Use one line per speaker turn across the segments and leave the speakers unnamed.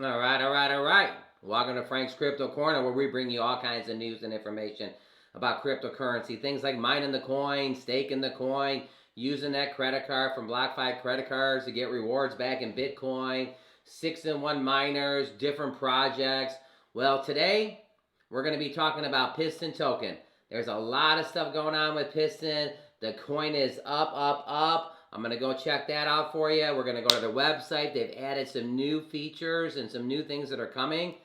All right. Welcome to Frank's Crypto Corner, where we bring you all kinds of news and information about cryptocurrency. Things like mining the coin, staking the coin, using that credit card from BlockFi credit cards to get rewards back in Bitcoin, 6-in-1 miners, different projects. Well, today we're going to be talking about Piston Token. There's a lot of stuff going on with Piston. The coin is up, up, up. I'm going to go check that out for you. We're going to go to their website. They've added some new features and some new things that are coming.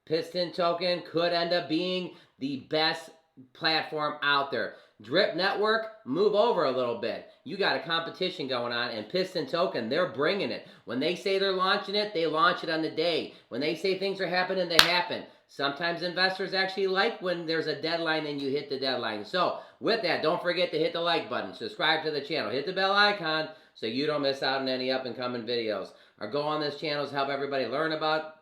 Piston Token could end up being the best platform out there. Drip Network, move over a little bit. You got a competition going on, and Piston Token, they're bringing it. When they say they're launching it, they launch it on the day. When they say things are happening, they happen. Sometimes investors actually like when there's a deadline and you hit the deadline. So with that, don't forget to hit the like button, subscribe to the channel, hit the bell icon so you don't miss out on any up and coming videos. Our goal on this channel is help everybody learn about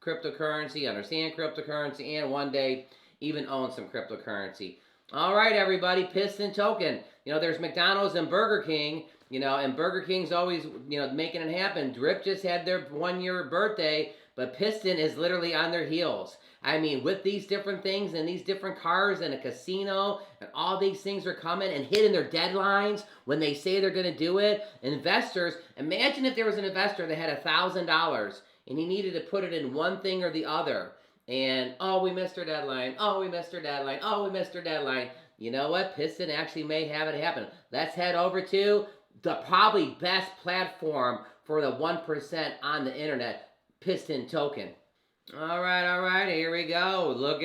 cryptocurrency, understand cryptocurrency, and one day even own some cryptocurrency. All right, everybody, Piston Token. There's McDonald's and Burger King, and Burger King's always, making it happen. Drip just had their 1-year birthday, but Piston is literally on their heels. I mean, with these different things and these different cars and a casino and all these things are coming and hitting their deadlines when they say they're going to do it. Investors, imagine if there was an investor that had $1,000 and he needed to put it in one thing or the other. And, oh, we missed our deadline. Oh, we missed our deadline. Oh, we missed our deadline. You know what? Piston actually may have it happen. Let's head over to the probably best platform for the 1% on the internet, Piston Token. All right, here we go. Look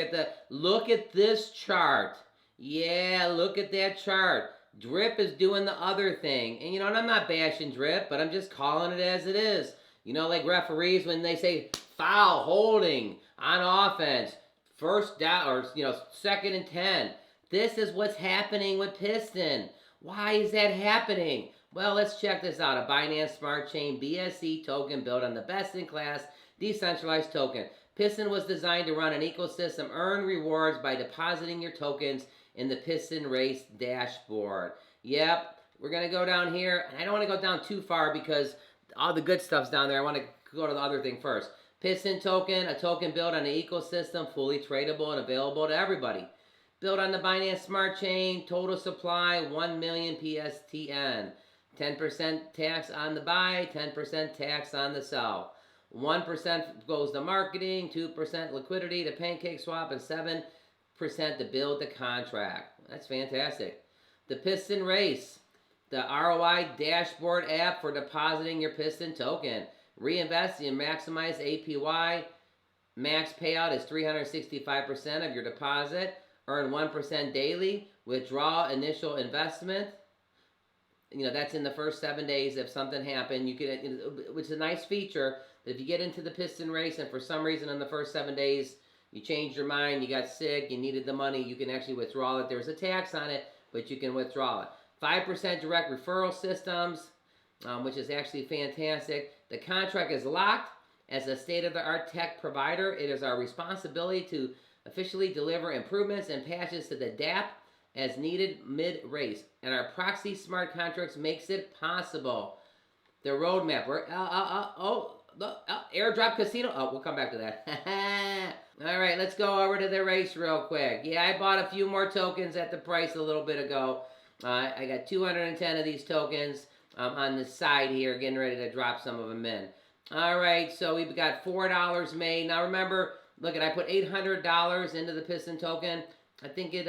at this chart. Yeah, look at that chart. Drip is doing the other thing. And and I'm not bashing Drip, but I'm just calling it as it is. Like referees when they say foul, holding, on offense, first down, or 2nd and 10. This is what's happening with Piston. Why is that happening? Well, let's check this out. A Binance Smart Chain BSC token built on the best-in-class decentralized token. Piston was designed to run an ecosystem, earn rewards by depositing your tokens in the Piston Race dashboard. Yep, we're going to go down here. And I don't want to go down too far because all the good stuff's down there. I want to go to the other thing first. Piston Token, a token built on an ecosystem, fully tradable and available to everybody. Built on the Binance Smart Chain, total supply 1 million PSTN. 10% tax on the buy, 10% tax on the sell. 1% goes to marketing, 2% liquidity to PancakeSwap, and 7% to build the contract. That's fantastic. The Piston Race, the ROI dashboard app for depositing your Piston token. Reinvest and maximize APY. Max payout is 365% of your deposit. Earn 1% daily. Withdraw initial investment. That's in the first 7 days. If something happened, you could, which is a nice feature. That if you get into the Piston Race and for some reason in the first 7 days you changed your mind, you got sick, you needed the money, you can actually withdraw it. There's a tax on it, but you can withdraw it. 5% direct referral systems, which is actually fantastic. The contract is locked. As a state-of-the-art tech provider, it is our responsibility to officially deliver improvements and patches to the DApp as needed mid-race. And our proxy smart contracts makes it possible. The roadmap, airdrop casino. Oh, we'll come back to that. All right, let's go over to the race real quick. Yeah, I bought a few more tokens at the price a little bit ago. I got 210 of these tokens on the side here, getting ready to drop some of them in. All right, so we've got $4 made. Now remember, look, I put $800 into the Piston token. I think it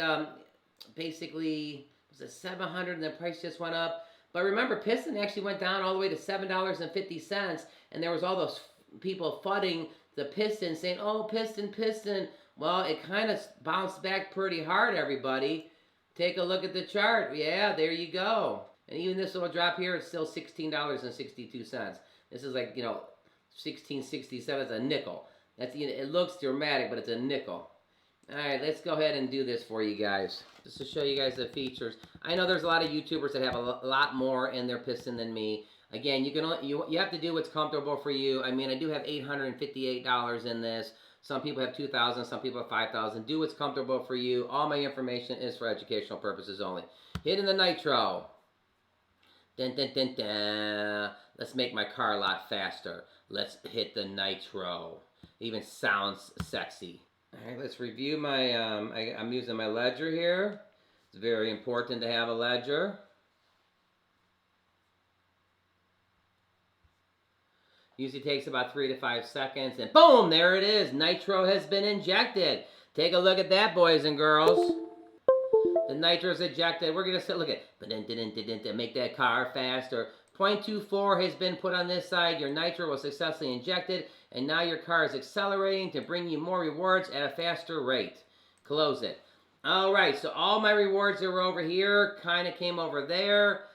basically was at $700 and the price just went up. But remember, Piston actually went down all the way to $7.50, and there was all those people fudding the Piston, saying, oh, Piston. Well, it kind of bounced back pretty hard, everybody. Take a look at the chart. Yeah, there you go. And even this little drop here is still $16.62. This is like, $16.67. It's a nickel. It looks dramatic, but it's a nickel. All right, let's go ahead and do this for you guys, just to show you guys the features. I know there's a lot of YouTubers that have a lot more in their Piston than me. Again, you have to do what's comfortable for you. I mean, I do have $858 in this. Some people have $2,000, some people have $5,000. Do what's comfortable for you. All my information is for educational purposes only. Hitting the nitro. Dun, dun, dun, dun. Let's make my car a lot faster. Let's hit the nitro. Even sounds sexy. All right, let's review my, I'm using my ledger here. It's very important to have a ledger. Usually takes about 3 to 5 seconds, and boom, there it is. Nitro has been injected. Take a look at that, boys and girls. The nitro is ejected. We're gonna look at to make that car faster. 0.24 has been put on this side. Your nitro was successfully injected, and now your car is accelerating to bring you more rewards at a faster rate. Close it. All right, so all my rewards that were over here kind of came over there.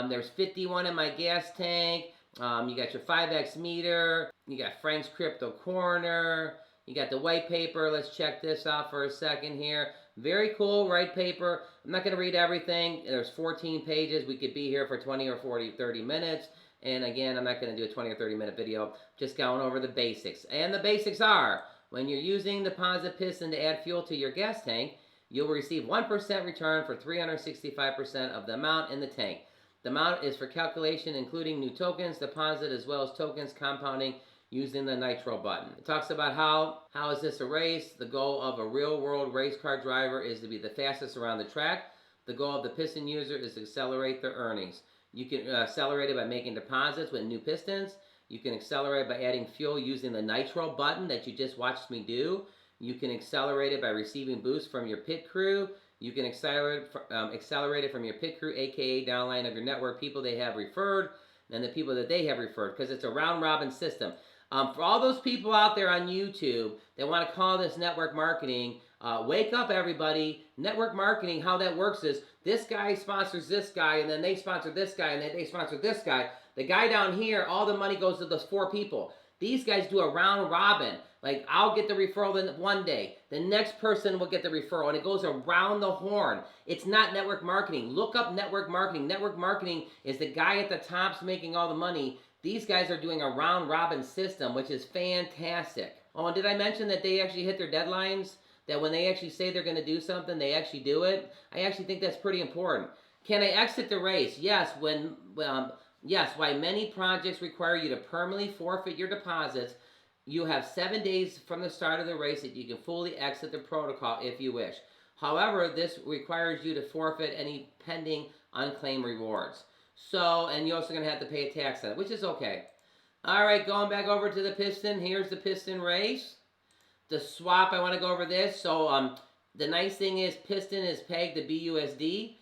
There's 51 in my gas tank. You got your 5x meter. You got Frank's Crypto Corner. You got the white paper. Let's check this out for a second here. Very cool white paper. I'm not going to read everything. There's 14 pages. We could be here for 20 or 40, 30 minutes. And again, I'm not going to do a 20 or 30 minute video. Just going over the basics. And the basics are, when you're using deposit piston to add fuel to your gas tank, you'll receive 1% return for 365% of the amount in the tank. The amount is for calculation, including new tokens, deposit, as well as tokens compounding using the nitro button. It talks about how is this a race? The goal of a real-world race car driver is to be the fastest around the track. The goal of the piston user is to accelerate their earnings. You can accelerate it by making deposits with new pistons. You can accelerate by adding fuel using the nitro button that you just watched me do. You can accelerate it by receiving boosts from your pit crew. You can accelerate it from your pit crew, aka downline of your network people they have referred, and the people that they have referred, because it's a round-robin system. For all those people out there on YouTube that want to call this network marketing, wake up, everybody. Network marketing, how that works is this guy sponsors this guy, and then they sponsor this guy, and then they sponsor this guy. The guy down here, all the money goes to those 4 people. These guys do a round robin. Like, I'll get the referral one day. The next person will get the referral, and it goes around the horn. It's not network marketing. Look up network marketing. Network marketing is the guy at the top's making all the money. These guys are doing a round robin system, which is fantastic. Oh, and did I mention that they actually hit their deadlines? That when they actually say they're going to do something, they actually do it? I actually think that's pretty important. Can I exit the race? Yes, yes, why many projects require you to permanently forfeit your deposits. You have 7 days from the start of the race that you can fully exit the protocol if you wish. However, this requires you to forfeit any pending unclaimed rewards. So, and you're also going to have to pay a tax on it, which is okay. All right, going back over to the piston. Here's the piston race. The swap, I want to go over this. So, the nice thing is piston is pegged to BUSD.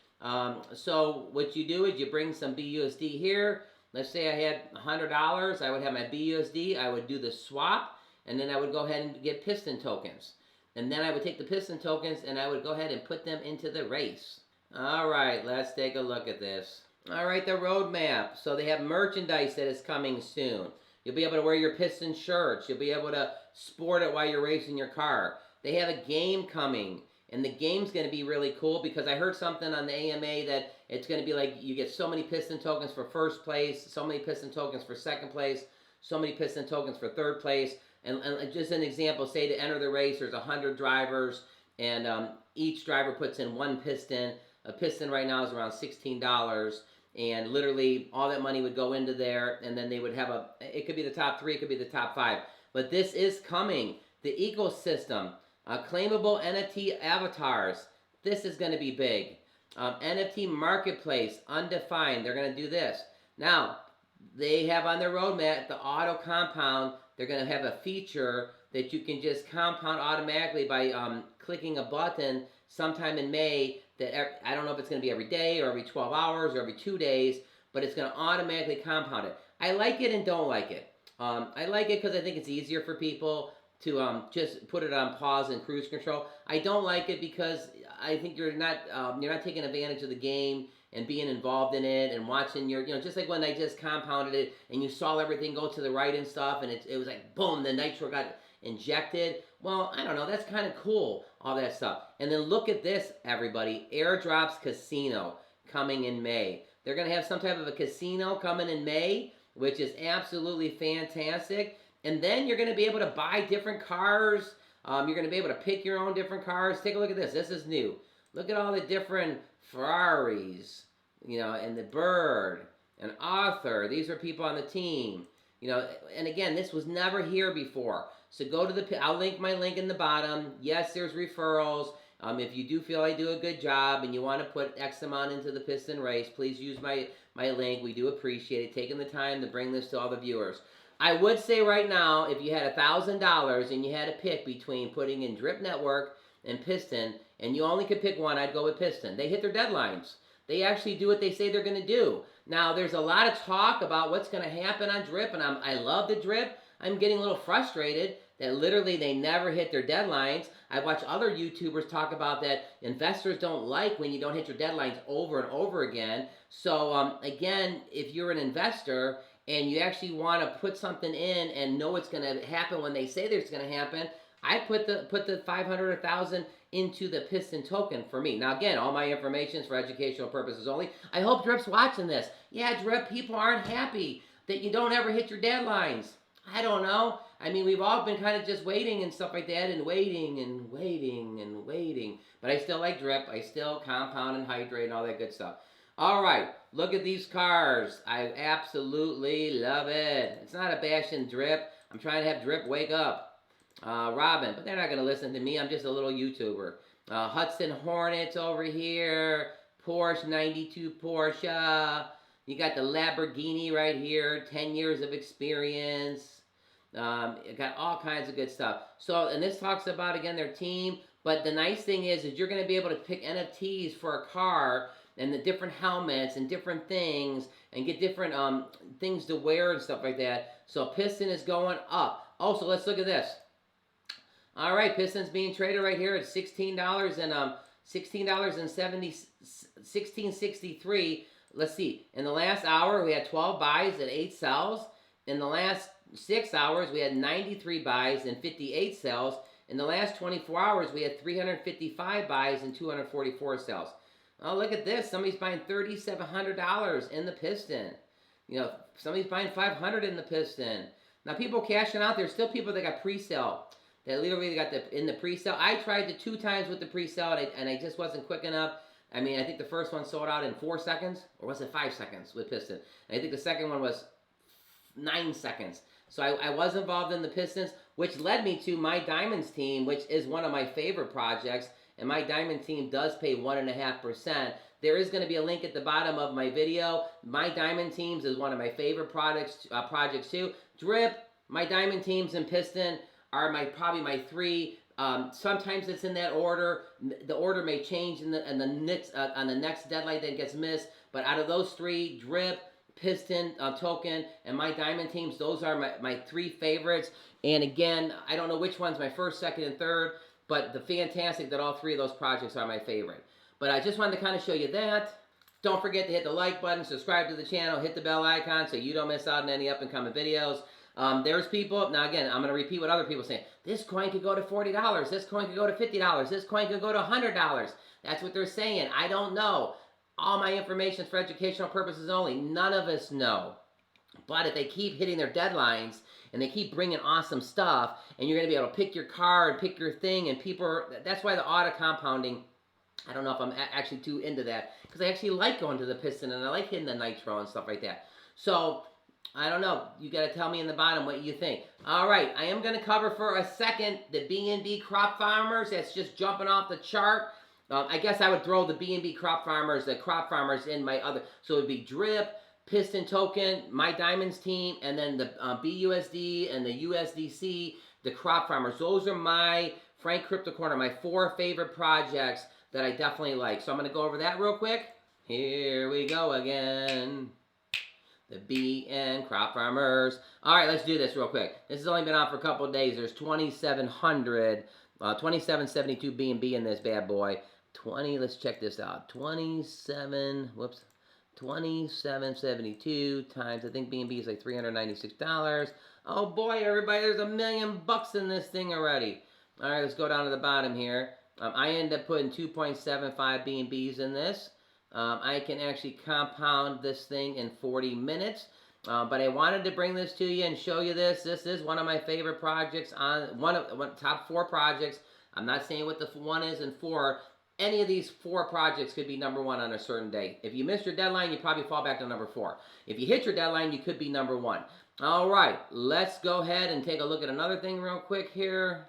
So, what you do is you bring some BUSD here. Let's say I had $100. I would have my BUSD. I would do the swap, and then I would go ahead and get piston tokens. And then I would take the piston tokens, and I would go ahead and put them into the race. All right, let's take a look at this. All right, the roadmap. So they have merchandise that is coming soon. You'll be able to wear your piston shirts. You'll be able to sport it while you're racing your car. They have a game coming, and the game's going to be really cool because I heard something on the AMA that it's going to be like you get so many piston tokens for first place, so many piston tokens for second place, so many piston tokens for third place. And just an example, say to enter the race, there's 100 drivers, and each driver puts in 1 piston. A piston right now is around $16. And literally all that money would go into there, and then they would have it could be the top 3, it could be the top 5. But this is coming. The ecosystem, claimable NFT avatars, this is going to be big. NFT marketplace, undefined, they're going to do this. Now, they have on their roadmap the auto compound. They're going to have a feature that you can just compound automatically by clicking a button sometime in May. That I don't know if it's going to be every day or every 12 hours or every 2 days, but it's going to automatically compound it. I like it and don't like it. I like it because I think it's easier for people to just put it on pause and cruise control. I don't like it because I think you're not taking advantage of the game and being involved in it and watching your, just like when I just compounded it and you saw everything go to the right and stuff, and it was like, boom, the nitro got injected. Well, I don't know, that's kind of cool, all that stuff. And then look at this, everybody. Airdrops Casino coming in May. They're going to have some type of a casino coming in May, which is absolutely fantastic. And then you're going to be able to buy different cars. You're going to be able to pick your own different cars. Take a look at this. This is new. Look at all the different Ferraris, and the Bird and Arthur. These are people on the team. You know, and again, this was never here before. So go to the, I'll link my link in the bottom. Yes, there's referrals. If you do feel I do a good job and you want to put X amount into the Piston race, please use my link. We do appreciate it, taking the time to bring this to all the viewers. I would say right now, if you had $1,000 and you had to pick between putting in Drip Network and Piston, and you only could pick one, I'd go with Piston. They hit their deadlines. They actually do what they say they're going to do. Now, there's a lot of talk about what's going to happen on Drip, and I love the Drip. I'm getting a little frustrated that literally they never hit their deadlines. I watch other YouTubers talk about that investors don't like when you don't hit your deadlines over and over again. So, again, if you're an investor and you actually want to put something in and know it's going to happen when they say it's going to happen, I put the 500 or 1,000 into the Piston token for me. Now, again, all my information is for educational purposes only. I hope Drip's watching this. Yeah, Drip, people aren't happy that you don't ever hit your deadlines. I don't know. I mean, we've all been kind of just waiting and stuff like that, and waiting and waiting and waiting. But I still like Drip. I still compound and hydrate and all that good stuff. All right, look at these cars. I absolutely love it. It's not a bashing Drip. I'm trying to have Drip wake up. Robin, but they're not going to listen to me. I'm just a little YouTuber. Hudson Hornets over here. Porsche 92 Porsche. You got the Lamborghini right here. 10 years of experience. It got all kinds of good stuff. So, and this talks about, again, their team. But the nice thing is you're going to be able to pick NFTs for a car and the different helmets and different things and get different things to wear and stuff like that. So Piston is going up. Also, let's look at this. All right, Piston's being traded right here at $16 and $16.63. Let's see. In the last hour, we had 12 buys and 8 sells. In the last 6 hours, we had 93 buys and 58 sells. In the last 24 hours, we had 355 buys and 244 sells. Oh, look at this. Somebody's buying $3,700 in the Piston. You know, somebody's buying $500 in the Piston. Now, people cashing out. There's still people that got pre-sale. That literally got in the pre-sale. I tried the 2 times with the pre-sale, and I just wasn't quick enough. I mean, I think the first one sold out in 4 seconds, or was it 5 seconds with Piston? And I think the second one was 9 seconds. So I was involved in the Pistons, which led me to my Diamonds team, which is one of my favorite projects. And my Diamond team does pay 1.5%. There is going to be a link at the bottom of my video. My Diamond teams is one of my favorite projects too. Drip, my Diamond teams, and Piston are probably my 3. Sometimes it's in that order. The order may change on the next deadline that gets missed. But out of those 3, Drip, Piston Token, and my Diamond teams, those are my 3 favorites. And again, I don't know which one's my first, second, and third, but the fantastic that all 3 of those projects are my favorite. But I just wanted to kind of show you that. Don't forget to hit the like button, subscribe to the channel, hit the bell icon so you don't miss out on any up-and-coming videos. There's people, now again, I'm going to repeat what other people say. This coin could go to $40. This coin could go to $50. This coin could go to $100. That's what they're saying. I don't know. All my information is for educational purposes only. None of us know. But if they keep hitting their deadlines and they keep bringing awesome stuff, and you're going to be able to pick your car and pick your thing, and that's why the auto compounding, I don't know if I'm actually too into that, because I actually like going to the Piston and I like hitting the nitro and stuff like that. So I don't know. You got to tell me in the bottom what you think. All right, I am going to cover for a second the BNB Crop Farmers. That's just jumping off the chart. I guess I would throw the BNB Crop Farmers, the Crop Farmers in my other. So it would be Drip, Piston Token, my Diamonds team, and then the BUSD and the USDC, the Crop Farmers. Those are my Frank Crypto Corner, my 4 favorite projects that I definitely like. So I'm going to go over that real quick. Here we go again. The BN Crop Farmers. All right, let's do this real quick. This has only been on for a couple of days. There's 2772 BNB in this bad boy. Let's check this out. 2772 times, I think BNB is like $396. Oh boy, everybody, there's $1 million in this thing already. All right, let's go down to the bottom here. I ended up putting 2.75 BNBs in this. I can actually compound this thing in 40 minutes. But I wanted to bring this to you and show you this. This is one of my favorite projects, one of top 4 projects. I'm not saying what the 1 is and 4. Any of these 4 projects could be number 1 on a certain day. If you missed your deadline, you probably fall back to number 4. If you hit your deadline, you could be number 1. All right, let's go ahead and take a look at another thing real quick here.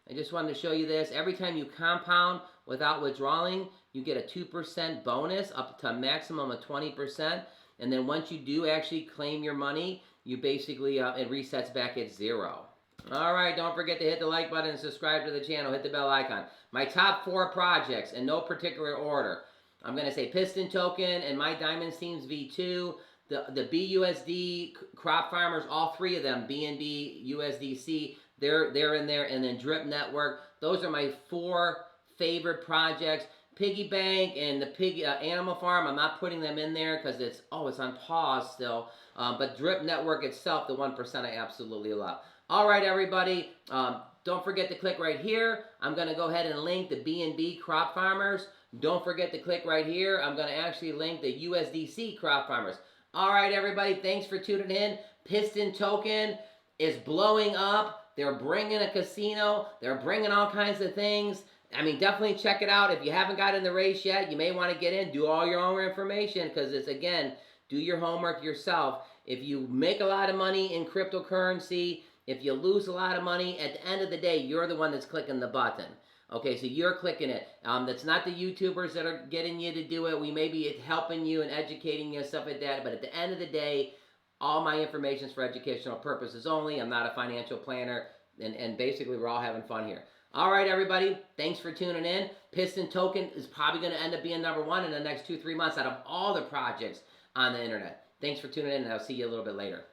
I just wanted to show you this. Every time you compound without withdrawing, you get a 2% bonus up to a maximum of 20%. And then once you do actually claim your money, you basically, it resets back at 0. All right, don't forget to hit the like button and subscribe to the channel. Hit the bell icon. My top 4 projects in no particular order. I'm going to say Piston Token and My Diamonds Teams V2. The BUSD Crop Farmers, all 3 of them, BNB, USDC, they're in there. And then Drip Network. Those are my 4 favorite projects. Piggy Bank and the Pig Animal Farm, I'm not putting them in there because it's on pause still. But Drip Network itself, the 1% I absolutely love. All right, everybody. Don't forget to click right here. I'm going to go ahead and link the BNB Crop Farmers. Don't forget to click right here. I'm going to actually link the USDC Crop Farmers. All right, everybody. Thanks for tuning in. Piston Token is blowing up. They're bringing a casino. They're bringing all kinds of things. I mean, definitely check it out. If you haven't got in the race yet, you may want to get in. Do all your own information because it's, again, do your homework yourself. If you make a lot of money in cryptocurrency, if you lose a lot of money, at the end of the day, you're the one that's clicking the button. Okay, so you're clicking it. That's not the YouTubers that are getting you to do it. We may be helping you and educating you and stuff like that. But at the end of the day, all my information is for educational purposes only. I'm not a financial planner. And basically, we're all having fun here. All right, everybody. Thanks for tuning in. Piston Token is probably going to end up being #1 in the next 2-3 months out of all the projects on the internet. Thanks for tuning in, and I'll see you a little bit later.